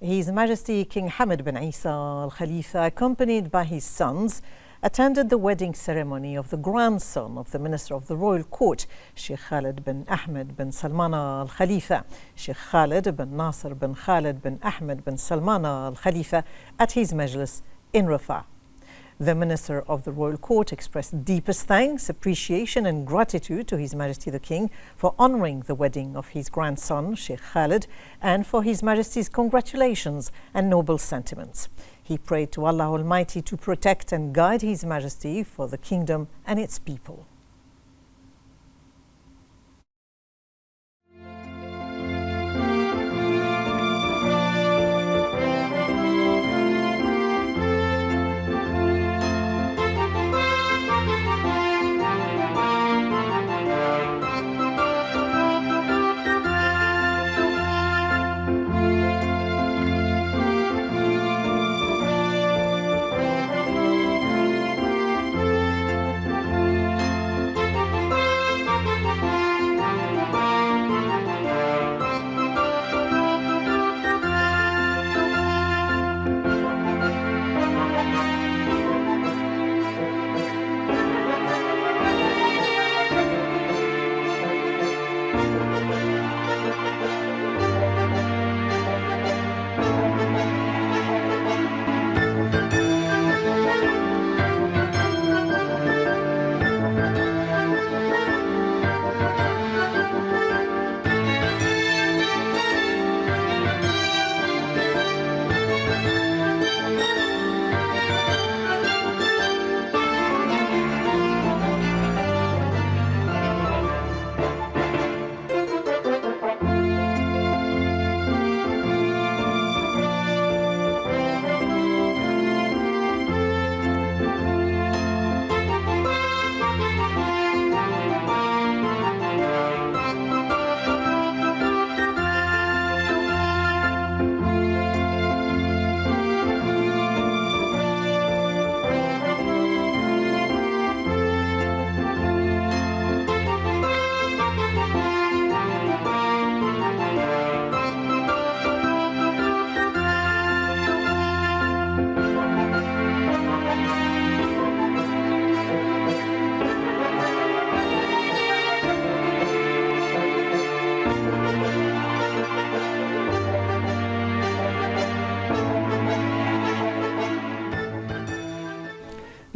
His Majesty King Hamad bin Isa Al Khalifa, accompanied by his sons, attended the wedding ceremony of the grandson of the Minister of the Royal Court, Sheikh Khalid bin Ahmed bin Salman Al Khalifa, Sheikh Khalid bin Nasser bin Khalid bin Ahmed bin Salman Al Khalifa, at his majlis in Rafah. The Minister of the Royal Court expressed deepest thanks, appreciation and gratitude to His Majesty the King for honouring the wedding of his grandson, Sheikh Khalid, and for His Majesty's congratulations and noble sentiments. He prayed to Allah Almighty to protect and guide His Majesty for the kingdom and its people.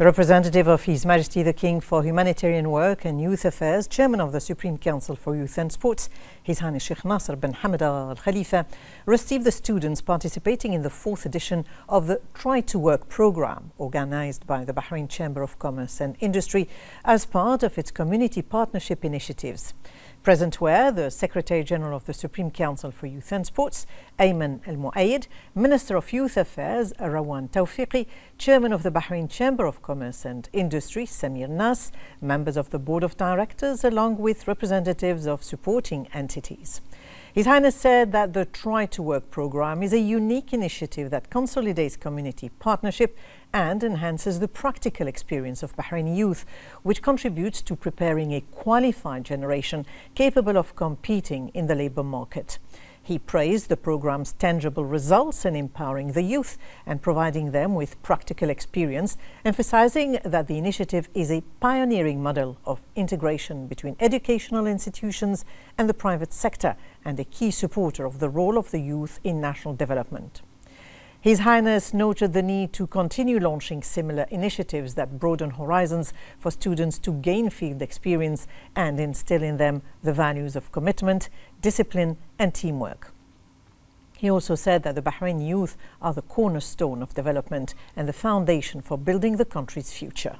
The representative of His Majesty the King for Humanitarian Work and Youth Affairs, Chairman of the Supreme Council for Youth and Sports, His Highness Sheikh Nasser bin Hamad Al Khalifa, received the students participating in the 4th edition of the Try to Work programme, organised by the Bahrain Chamber of Commerce and Industry as part of its community partnership initiatives. Present were the Secretary-General of the Supreme Council for Youth and Sports, Ayman Al-Muayyid, Minister of Youth Affairs, Rawan Tawfiqi, Chairman of the Bahrain Chamber of Commerce and Industry, Samir Nas, members of the Board of Directors, along with representatives of supporting entities. His Highness said that the Try to Work programme is a unique initiative that consolidates community partnership and enhances the practical experience of Bahraini youth, which contributes to preparing a qualified generation capable of competing in the labour market. He praised the programme's tangible results in empowering the youth and providing them with practical experience, emphasising that the initiative is a pioneering model of integration between educational institutions and the private sector and a key supporter of the role of the youth in national development. His Highness noted the need to continue launching similar initiatives that broaden horizons for students to gain field experience and instill in them the values of commitment, discipline and teamwork. He also said that the Bahraini youth are the cornerstone of development and the foundation for building the country's future.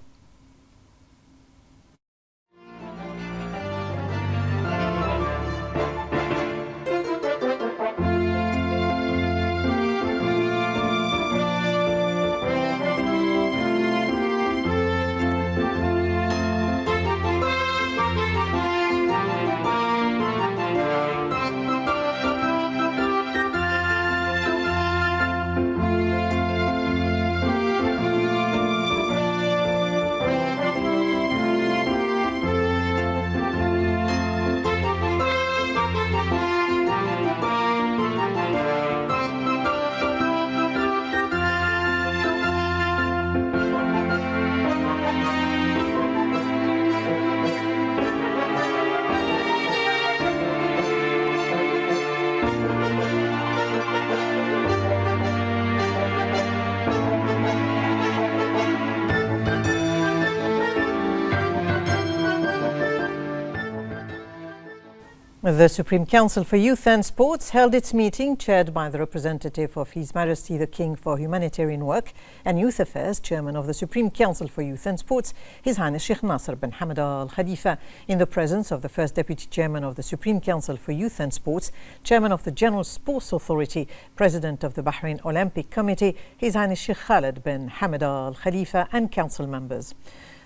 The Supreme Council for Youth and Sports held its meeting chaired by the representative of His Majesty the King for Humanitarian Work and Youth Affairs, Chairman of the Supreme Council for Youth and Sports, His Highness Sheikh Nasser bin Hamad Al Khalifa, in the presence of the First Deputy Chairman of the Supreme Council for Youth and Sports, Chairman of the General Sports Authority, President of the Bahrain Olympic Committee, His Highness Sheikh Khalid bin Hamad Al Khalifa, and Council members.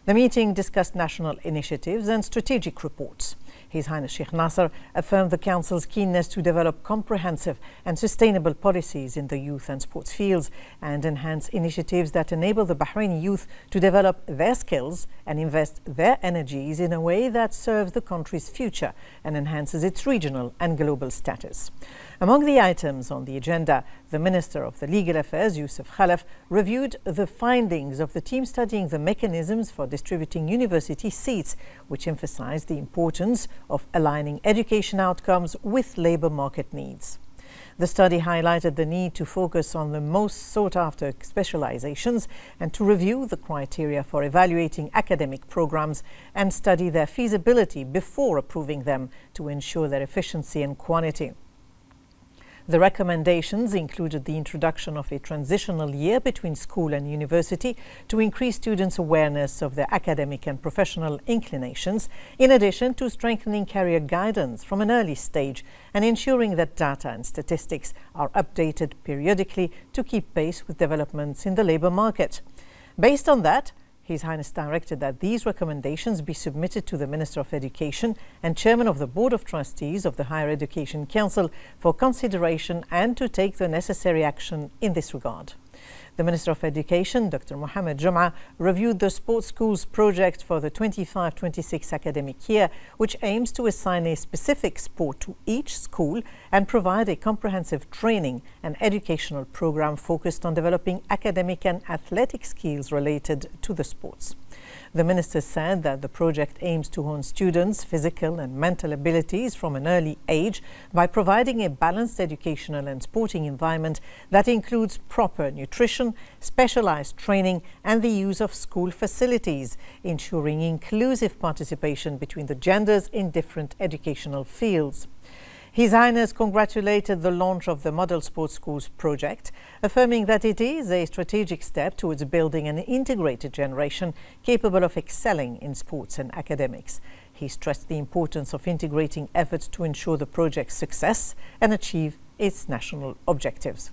The meeting discussed national initiatives and strategic reports. His Highness Sheikh Nasser affirmed the Council's keenness to develop comprehensive and sustainable policies in the youth and sports fields and enhance initiatives that enable the Bahraini youth to develop their skills and invest their energies in a way that serves the country's future and enhances its regional and global status. Among the items on the agenda, the Minister of the Legal Affairs, Yusuf Khalaf, reviewed the findings of the team studying the mechanisms for distributing university seats, which emphasized the importance of aligning education outcomes with labor market needs. The study highlighted the need to focus on the most sought-after specializations and to review the criteria for evaluating academic programs and study their feasibility before approving them to ensure their efficiency and quality. The recommendations included the introduction of a transitional year between school and university to increase students' awareness of their academic and professional inclinations, in addition to strengthening career guidance from an early stage and ensuring that data and statistics are updated periodically to keep pace with developments in the labor market. Based on that, His Highness directed that these recommendations be submitted to the Minister of Education and Chairman of the Board of Trustees of the Higher Education Council for consideration and to take the necessary action in this regard. The Minister of Education, Dr. Mohammed Jum'a, reviewed the Sports Schools project for the 25-26 academic year, which aims to assign a specific sport to each school and provide a comprehensive training and educational program focused on developing academic and athletic skills related to the sports. The Minister said that the project aims to hone students' physical and mental abilities from an early age by providing a balanced educational and sporting environment that includes proper nutrition, specialized training, and the use of school facilities, ensuring inclusive participation between the genders in different educational fields. His Highness congratulated the launch of the Model Sports Schools project, affirming that it is a strategic step towards building an integrated generation capable of excelling in sports and academics. He stressed the importance of integrating efforts to ensure the project's success and achieve its national objectives.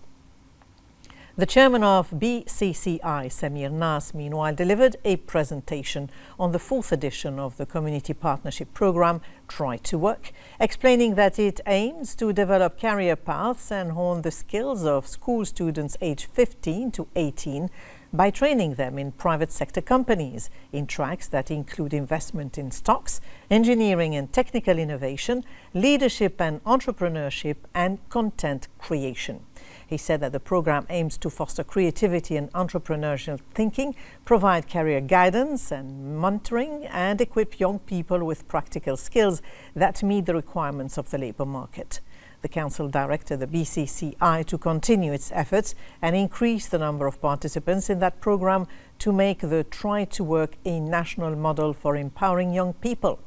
The chairman of BCCI, Samir Nas, meanwhile delivered a presentation on the fourth edition of the Community Partnership Programme, Try to Work, explaining that it aims to develop career paths and hone the skills of school students aged 15 to 18 by training them in private sector companies in tracks that include investment in stocks, engineering and technical innovation, leadership and entrepreneurship, and content creation. He said that the program aims to foster creativity and entrepreneurial thinking, provide career guidance and mentoring, and equip young people with practical skills that meet the requirements of the labor market. The Council directed the BCCI to continue its efforts and increase the number of participants in that program to make the Try to Work a national model for empowering young people.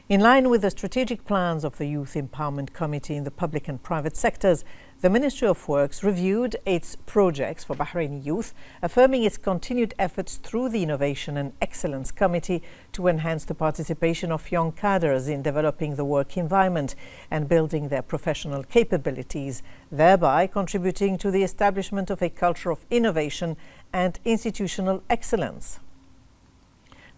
In line with the strategic plans of the Youth Empowerment Committee in the public and private sectors, the Ministry of Works reviewed its projects for Bahraini youth, affirming its continued efforts through the Innovation and Excellence Committee to enhance the participation of young cadres in developing the work environment and building their professional capabilities, thereby contributing to the establishment of a culture of innovation and institutional excellence.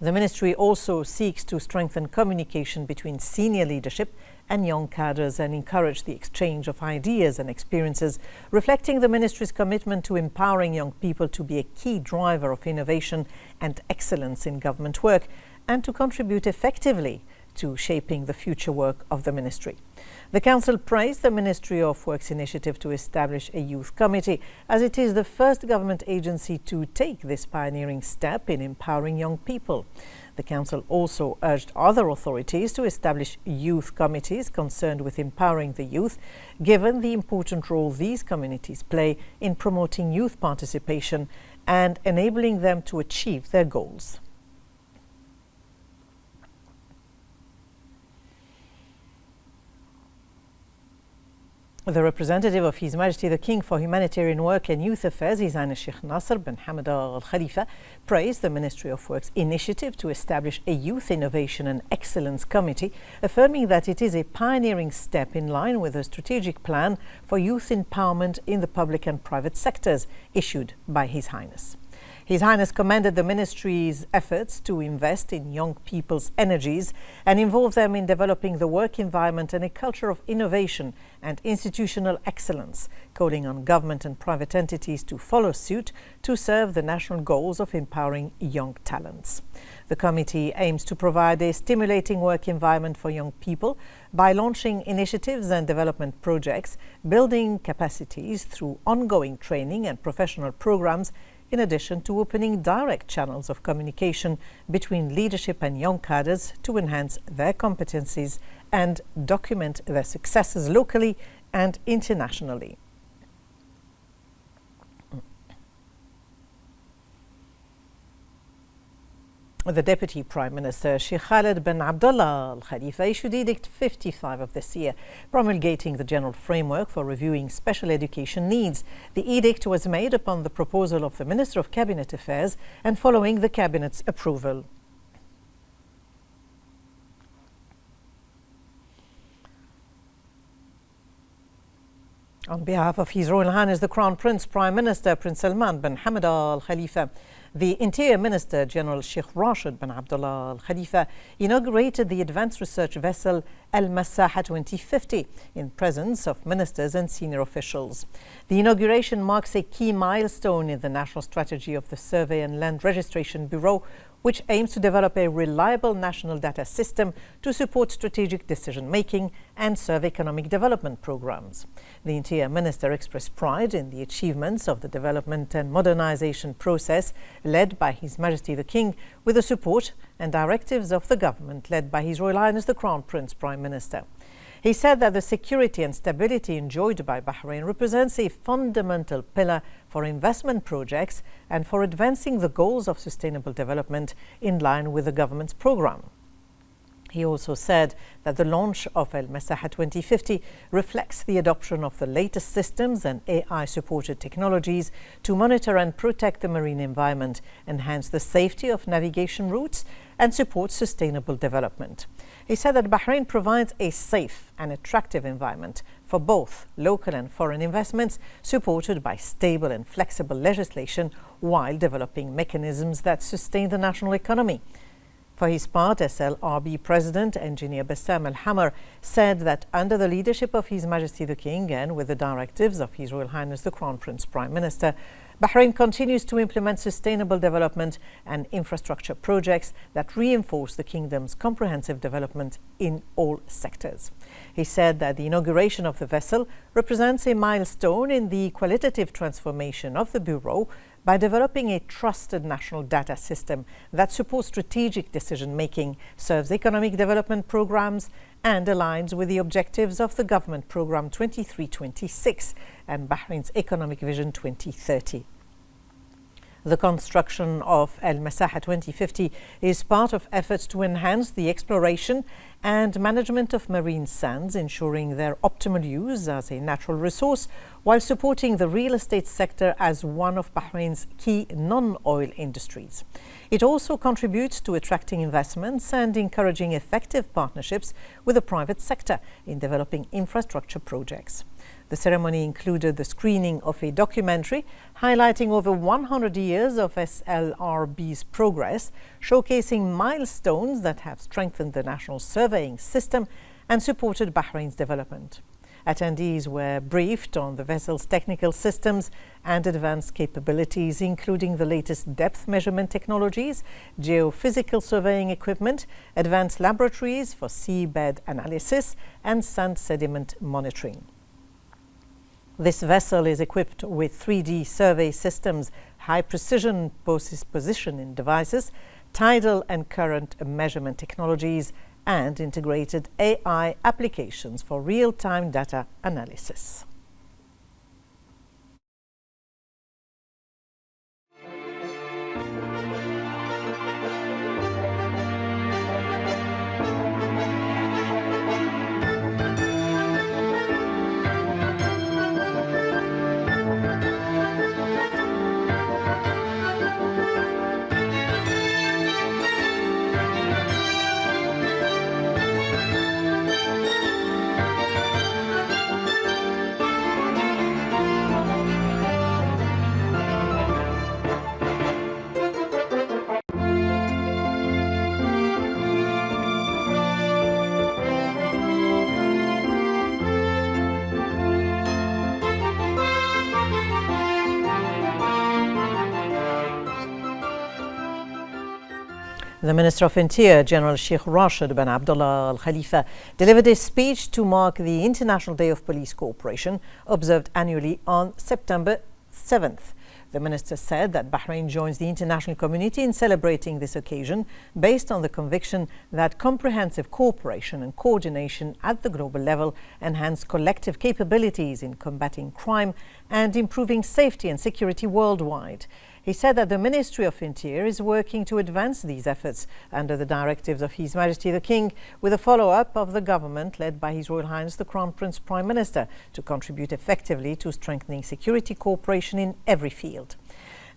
The Ministry also seeks to strengthen communication between senior leadership and young cadres and encourage the exchange of ideas and experiences, reflecting the Ministry's commitment to empowering young people to be a key driver of innovation and excellence in government work and to contribute effectively to shaping the future work of the Ministry. The Council praised the Ministry of Work's initiative to establish a youth committee, as it is the first government agency to take this pioneering step in empowering young people. The Council also urged other authorities to establish youth committees concerned with empowering the youth, given the important role these communities play in promoting youth participation and enabling them to achieve their goals. The representative of His Majesty the King for Humanitarian Work and Youth Affairs, His Highness Sheikh Nasser bin Hamad Al Khalifa, praised the Ministry of Work's initiative to establish a Youth Innovation and Excellence Committee, affirming that it is a pioneering step in line with a strategic plan for youth empowerment in the public and private sectors issued by His Highness. His Highness commended the Ministry's efforts to invest in young people's energies and involve them in developing the work environment and a culture of innovation and institutional excellence, calling on government and private entities to follow suit to serve the national goals of empowering young talents. The committee aims to provide a stimulating work environment for young people by launching initiatives and development projects, building capacities through ongoing training and professional programs, in addition to opening direct channels of communication between leadership and young cadres to enhance their competencies and document their successes locally and internationally. The Deputy Prime Minister, Sheikh Khaled bin Abdullah Al Khalifa, issued Edict 55 of this year, promulgating the general framework for reviewing special education needs. The edict was made upon the proposal of the Minister of Cabinet Affairs and following the Cabinet's approval. On behalf of His Royal Highness the Crown Prince, Prime Minister Prince Salman bin Hamad Al Khalifa, the Interior Minister General Sheikh Rashid bin Abdullah Al Khalifa inaugurated the advanced research vessel Al-Masaha 2050 in presence of ministers and senior officials. The inauguration marks a key milestone in the national strategy of the Survey and Land Registration Bureau, which aims to develop a reliable national data system to support strategic decision-making and serve economic development programs. The Interior Minister expressed pride in the achievements of the development and modernization process led by His Majesty the King, with the support and directives of the government led by His Royal Highness the Crown Prince Prime Minister. He said that the security and stability enjoyed by Bahrain represents a fundamental pillar for investment projects and for advancing the goals of sustainable development in line with the government's program. He also said that the launch of Al-Masaha 2050 reflects the adoption of the latest systems and AI-supported technologies to monitor and protect the marine environment, enhance the safety of navigation routes, and support sustainable development. He said that Bahrain provides a safe and attractive environment for both local and foreign investments, supported by stable and flexible legislation, while developing mechanisms that sustain the national economy. For his part, SLRB President Engineer Bassam Al-Hamar said that under the leadership of His Majesty the King and with the directives of His Royal Highness the Crown Prince Prime Minister, Bahrain continues to implement sustainable development and infrastructure projects that reinforce the kingdom's comprehensive development in all sectors. He said that the inauguration of the vessel represents a milestone in the qualitative transformation of the Bureau by developing a trusted national data system that supports strategic decision-making, serves economic development programs, and aligns with the objectives of the Government Programme 2326 and Bahrain's Economic Vision 2030. The construction of Al-Masaha 2050 is part of efforts to enhance the exploration and management of marine sands, ensuring their optimal use as a natural resource, while supporting the real estate sector as one of Bahrain's key non-oil industries. It also contributes to attracting investments and encouraging effective partnerships with the private sector in developing infrastructure projects. The ceremony included the screening of a documentary highlighting over 100 years of SLRB's progress, showcasing milestones that have strengthened the national surveying system and supported Bahrain's development. Attendees were briefed on the vessel's technical systems and advanced capabilities, including the latest depth measurement technologies, geophysical surveying equipment, advanced laboratories for seabed analysis, and sand sediment monitoring. This vessel is equipped with 3D survey systems, high-precision positioning devices, tidal and current measurement technologies, and integrated AI applications for real-time data analysis. The Minister of Interior, General Sheikh Rashid bin Abdullah Al Khalifa, delivered a speech to mark the International Day of Police Cooperation, observed annually on September 7th. The minister said that Bahrain joins the international community in celebrating this occasion based on the conviction that comprehensive cooperation and coordination at the global level enhance collective capabilities in combating crime and improving safety and security worldwide. He said that the Ministry of Interior is working to advance these efforts under the directives of His Majesty the King, with a follow-up of the government led by His Royal Highness the Crown Prince Prime Minister to contribute effectively to strengthening security cooperation in every field.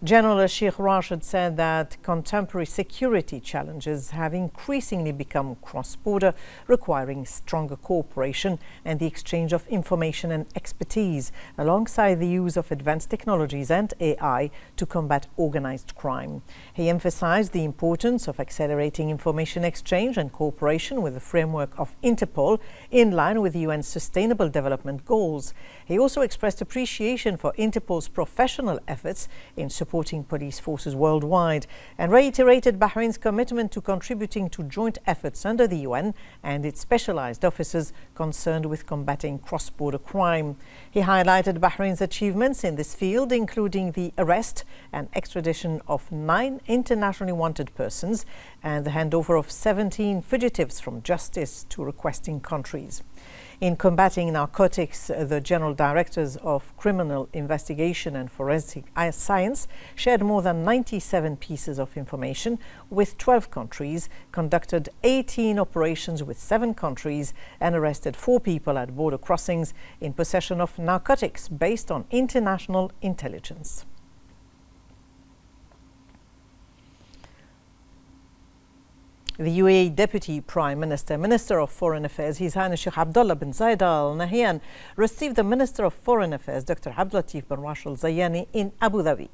General Sheikh Rashid said that contemporary security challenges have increasingly become cross-border, requiring stronger cooperation and the exchange of information and expertise, alongside the use of advanced technologies and AI to combat organized crime. He emphasized the importance of accelerating information exchange and cooperation with the framework of Interpol, in line with the UN's Sustainable Development Goals. He also expressed appreciation for Interpol's professional efforts in supporting police forces worldwide, and reiterated Bahrain's commitment to contributing to joint efforts under the UN and its specialized officers concerned with combating cross-border crime. He highlighted Bahrain's achievements in this field, including the arrest and extradition of 9 internationally wanted persons and the handover of 17 fugitives from justice to requesting countries. In combating narcotics, the General Directors of Criminal Investigation and Forensic Science shared more than 97 pieces of information with 12 countries, conducted 18 operations with 7 countries, and arrested 4 people at border crossings in possession of narcotics based on international intelligence. The UAE Deputy Prime Minister, Minister of Foreign Affairs, His Highness Sheikh Abdullah bin Zayed Al Nahyan, received the Minister of Foreign Affairs, Dr. Abdulatif bin Rashid Al Zayani, in Abu Dhabi.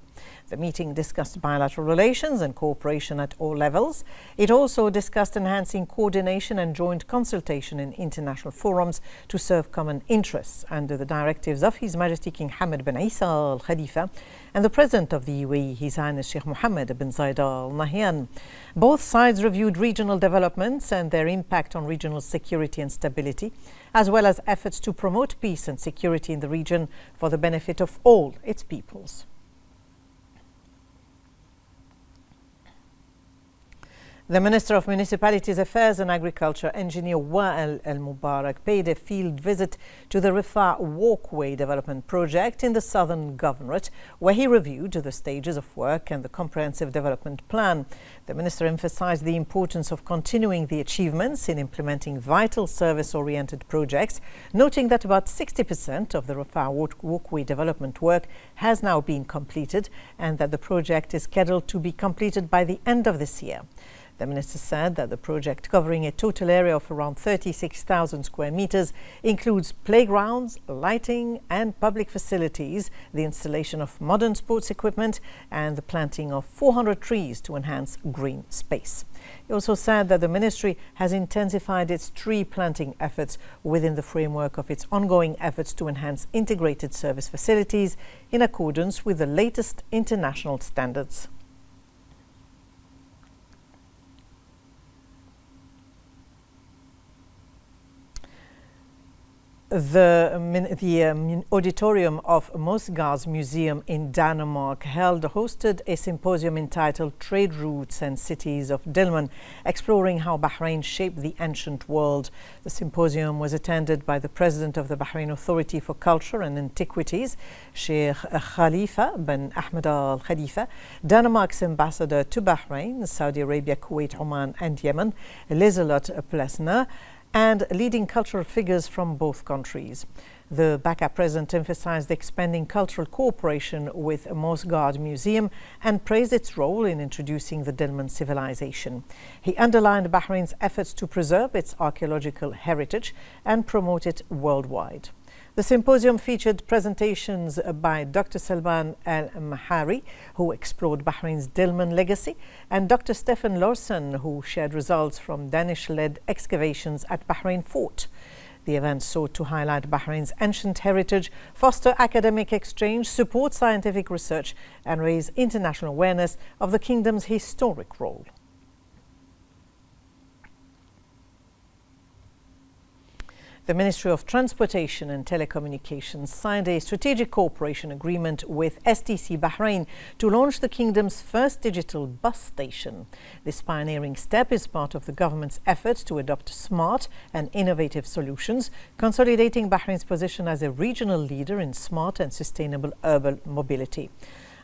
The meeting discussed bilateral relations and cooperation at all levels. It also discussed enhancing coordination and joint consultation in international forums to serve common interests under the directives of His Majesty King Hamad bin Isa Al Khalifa and the President of the UAE, His Highness Sheikh Mohammed bin Zayed Al Nahyan. Both sides reviewed regional developments and their impact on regional security and stability, as well as efforts to promote peace and security in the region for the benefit of all its peoples. The Minister of Municipalities Affairs and Agriculture, Engineer Wael El Mubarak, paid a field visit to the Rifah Walkway Development Project in the Southern Governorate, where he reviewed the stages of work and the comprehensive development plan. The Minister emphasized the importance of continuing the achievements in implementing vital service-oriented projects, noting that about 60% of the Rifah Walkway development work has now been completed and that the project is scheduled to be completed by the end of this year. The minister said that the project, covering a total area of around 36,000 square meters, includes playgrounds, lighting and public facilities, the installation of modern sports equipment and the planting of 400 trees to enhance green space. He also said that the ministry has intensified its tree planting efforts within the framework of its ongoing efforts to enhance integrated service facilities in accordance with the latest international standards. The auditorium of Mosgas Museum in Denmark hosted a symposium entitled Trade Routes and Cities of Dilmun, exploring how Bahrain shaped the ancient world. The symposium was attended by the President of the Bahrain Authority for Culture and Antiquities, Sheikh Khalifa bin Ahmed Al Khalifa, Denmark's ambassador to Bahrain, Saudi Arabia, Kuwait, Oman and Yemen, Liselott Plesner, and leading cultural figures from both countries. The Baka president emphasized expanding cultural cooperation with Mosgard Museum and praised its role in introducing the Dilmun civilization. He underlined Bahrain's efforts to preserve its archaeological heritage and promote it worldwide. The symposium featured presentations by Dr. Salman Al-Mahari, who explored Bahrain's Dilmun legacy, and Dr. Stefan Lorsen, who shared results from Danish-led excavations at Bahrain Fort. The event sought to highlight Bahrain's ancient heritage, foster academic exchange, support scientific research, and raise international awareness of the kingdom's historic role. The Ministry of Transportation and Telecommunications signed a strategic cooperation agreement with STC Bahrain to launch the kingdom's first digital bus station. This pioneering step is part of the government's effort to adopt smart and innovative solutions, consolidating Bahrain's position as a regional leader in smart and sustainable urban mobility.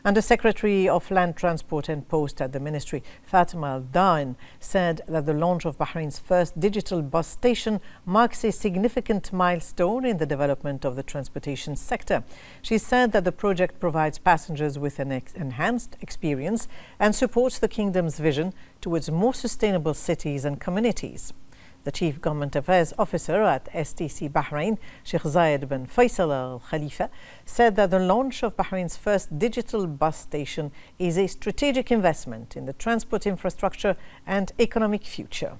Under Secretary of Land Transport and Post at the Ministry, Fatima Al-Dain, said that the launch of Bahrain's first digital bus station marks a significant milestone in the development of the transportation sector. She said that the project provides passengers with an enhanced experience and supports the kingdom's vision towards more sustainable cities and communities. The Chief Government Affairs Officer at STC Bahrain, Sheikh Zayed bin Faisal Al Khalifa, said that the launch of Bahrain's first digital bus station is a strategic investment in the transport infrastructure and economic future.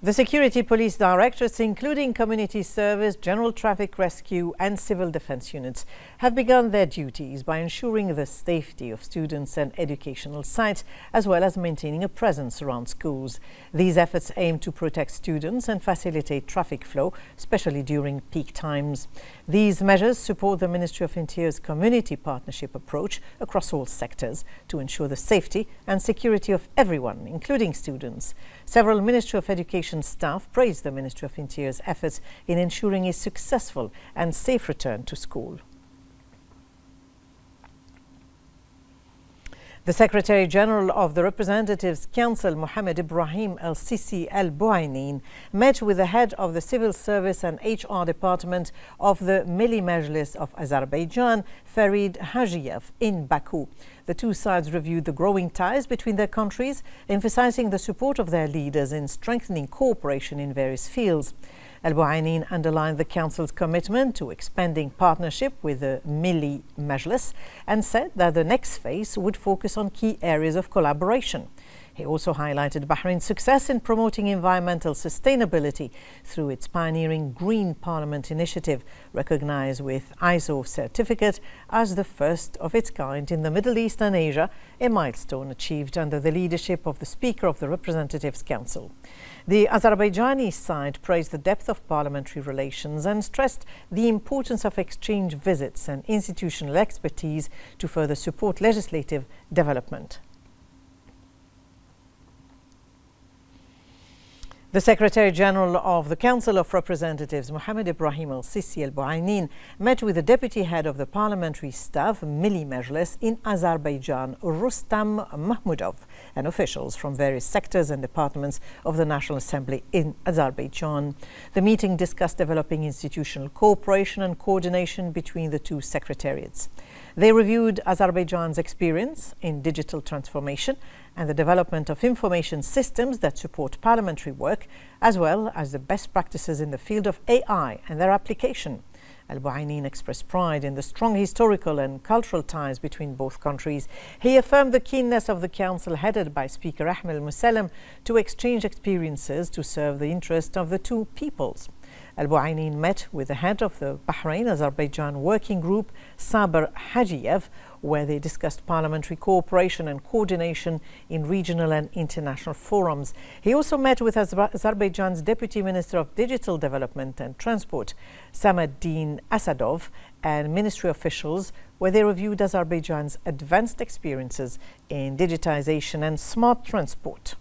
The Security Police Directorates, including Community Service, General Traffic Rescue and Civil Defence units, have begun their duties by ensuring the safety of students and educational sites, as well as maintaining a presence around schools. These efforts aim to protect students and facilitate traffic flow, especially during peak times. These measures support the Ministry of Interior's community partnership approach across all sectors to ensure the safety and security of everyone, including students. Several Ministry of Education staff praised the Ministry of Interior's efforts in ensuring a successful and safe return to school. The Secretary General of the Representatives Council, Mohammed Ibrahim El-Sisi Al-Buainin, met with the head of the Civil Service and HR Department of the Milli Majlis of Azerbaijan, Farid Hajiev, in Baku. The two sides reviewed the growing ties between their countries, emphasizing the support of their leaders in strengthening cooperation in various fields. Al-Buainin underlined the Council's commitment to expanding partnership with the Milli Majlis and said that the next phase would focus on key areas of collaboration. He also highlighted Bahrain's success in promoting environmental sustainability through its pioneering Green Parliament initiative, recognized with ISO certificate as the first of its kind in the Middle East and Asia, a milestone achieved under the leadership of the Speaker of the Representatives Council. The Azerbaijani side praised the depth of parliamentary relations and stressed the importance of exchange visits and institutional expertise to further support legislative development. The Secretary General of the Council of Representatives, Mohammed Ibrahim El-Sisi Al-Buainin, met with the Deputy Head of the Parliamentary Staff, Milli Majlis, in Azerbaijan, Rustam Mahmudov, and officials from various sectors and departments of the National Assembly in Azerbaijan. The meeting discussed developing institutional cooperation and coordination between the two secretariats. They reviewed Azerbaijan's experience in digital transformation and the development of information systems that support parliamentary work, as well as the best practices in the field of AI and their application. Al-Buainin expressed pride in the strong historical and cultural ties between both countries. He affirmed the keenness of the Council, headed by Speaker Ahmed Al-Musallam, to exchange experiences to serve the interest of the two peoples. Al-Buainin met with the head of the Bahrain-Azerbaijan Working Group, Saber Hajiev, where they discussed parliamentary cooperation and coordination in regional and international forums. He also met with Azerbaijan's Deputy Minister of Digital Development and Transport, Samaddin Asadov, and ministry officials, where they reviewed Azerbaijan's advanced experiences in digitization and smart transport.